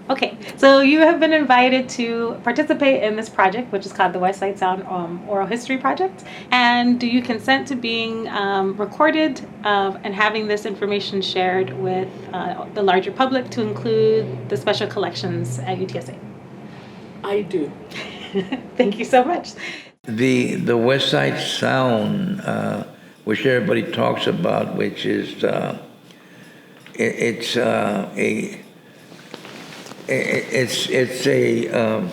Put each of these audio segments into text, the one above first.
Okay, so you have been invited to participate in this project, which is called the West Side Sound Oral History Project. And do you consent to being recorded and having this information shared with the larger public to include the special collections at UTSA? I do. Thank you so much. The West Side Sound, which everybody talks about, which is it's a it's a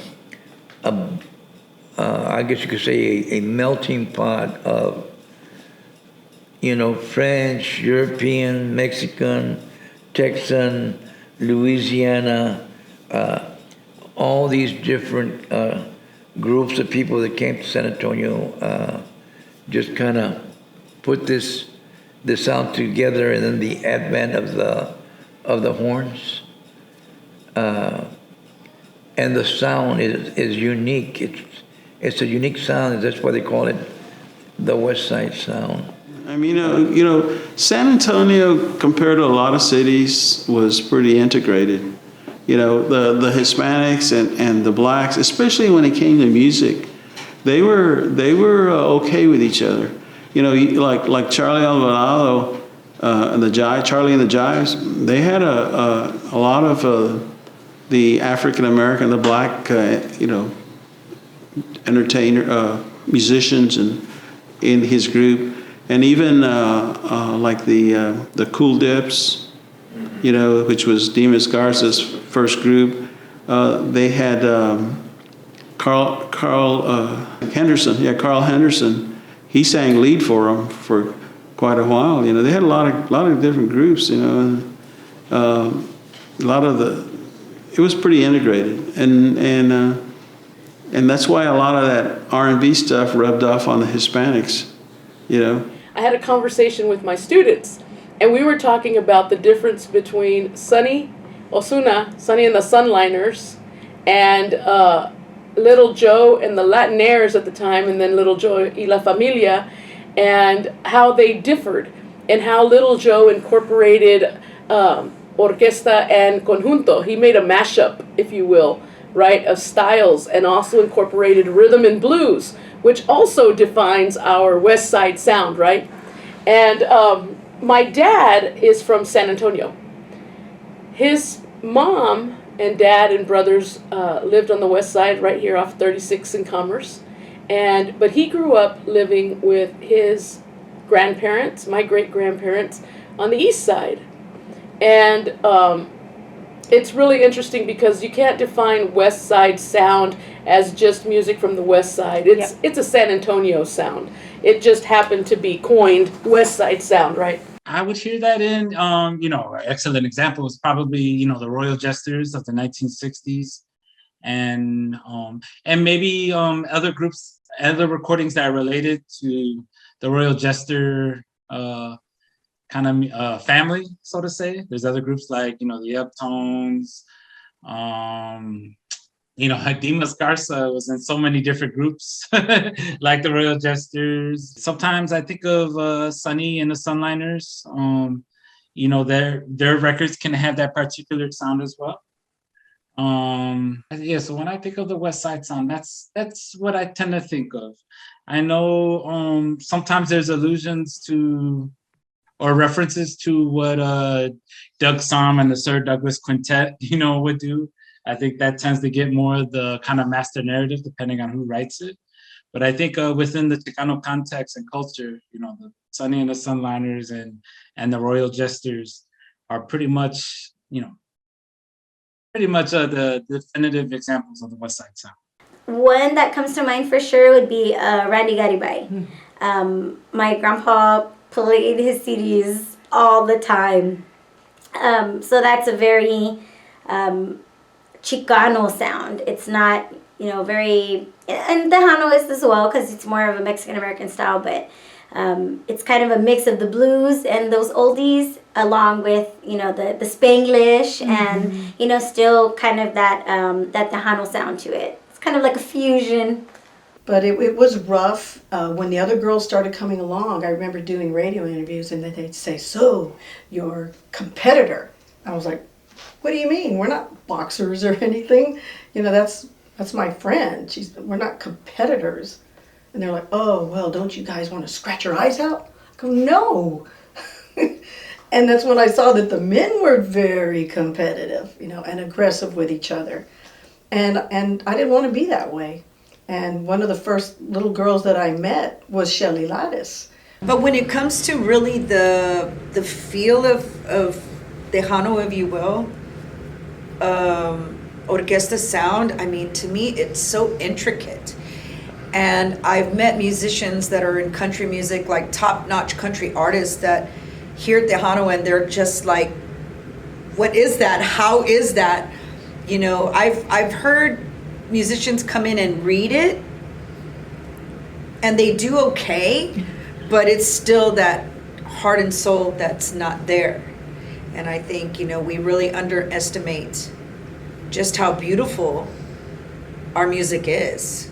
I guess you could say a melting pot of French, European, Mexican, Texan, Louisiana, all these different groups of people that came to San Antonio, just kind of put this sound together, and then the advent of the horns, and the sound is unique. It's a unique sound. That's why they call it the West Side Sound. I mean, San Antonio, compared to a lot of cities, was pretty integrated. The Hispanics and the blacks, especially when it came to music, they were okay with each other. Like Charlie Alvarado and the Charlie and the Jives, they had a lot of the African American, the black, entertainer, musicians, and in his group, and even like the Cool Dips, which was Dimas Garza's first group. They had Carl Henderson. Yeah, Carl Henderson. He sang lead for them for quite a while. They had a lot of different groups. And, a lot of it was pretty integrated, and that's why a lot of that R&B stuff rubbed off on the Hispanics. I had a conversation with my students, and we were talking about the difference between Sonny Osuna, Sonny and the Sunliners, and Little Joe and the Latinaires at the time, and then Little Joe y La Familia, and how they differed, and how Little Joe incorporated orquesta and conjunto. He made a mashup, if you will, right, of styles, and also incorporated rhythm and blues, which also defines our West Side sound, right? And my dad is from San Antonio. His mom and dad and brothers lived on the West Side, right here off 36 in Commerce, but he grew up living with his grandparents, my great-grandparents, on the East Side. And it's really interesting because you can't define West Side sound as just music from the West Side. It's a San Antonio sound. It just happened to be coined West Side sound, right? I would hear that in, an excellent example is probably, the Royal Jesters of the 1960s, and maybe other groups, other recordings that are related to the Royal Jester kind of family, so to say. There's other groups like, the Uptones, Dimas Garza was in so many different groups, like the Royal Jesters. Sometimes I think of Sonny and the Sunliners. Their records can have that particular sound as well. So when I think of the West Side sound, that's what I tend to think of. I know sometimes there's allusions to or references to what Doug Sahm and the Sir Douglas Quintet, would do. I think that tends to get more of the kind of master narrative, depending on who writes it. But I think within the Chicano context and culture, the Sonny and the Sunliners and the Royal Jesters are pretty much the definitive examples of the West Side sound. One that comes to mind for sure would be Randy Garibay. My grandpa played his CDs all the time. So that's a very Chicano sound. It's not, very, and Tejano is as well because it's more of a Mexican-American style, but it's kind of a mix of the blues and those oldies along with, the Spanglish and, still kind of that Tejano sound to it. It's kind of like a fusion. But it was rough when the other girls started coming along. I remember doing radio interviews and then they'd say, "So, your competitor." I was like, what do you mean? We're not boxers or anything. You know, that's my friend. We're not competitors. And they're like, oh, well, don't you guys want to scratch your eyes out? I go, no. And that's when I saw that the men were very competitive, you know, and aggressive with each other. And I didn't want to be that way. And one of the first little girls that I met was Shelly Lattis. But when it comes to really the feel of Tejano, if you will, orquesta sound, I mean, to me, it's so intricate. And I've met musicians that are in country music, like top-notch country artists that hear Tejano and they're just like, what is that? How is that? You know, I've heard musicians come in and read it and they do okay, but it's still that heart and soul that's not there. And I think, you know, we really underestimate just how beautiful our music is.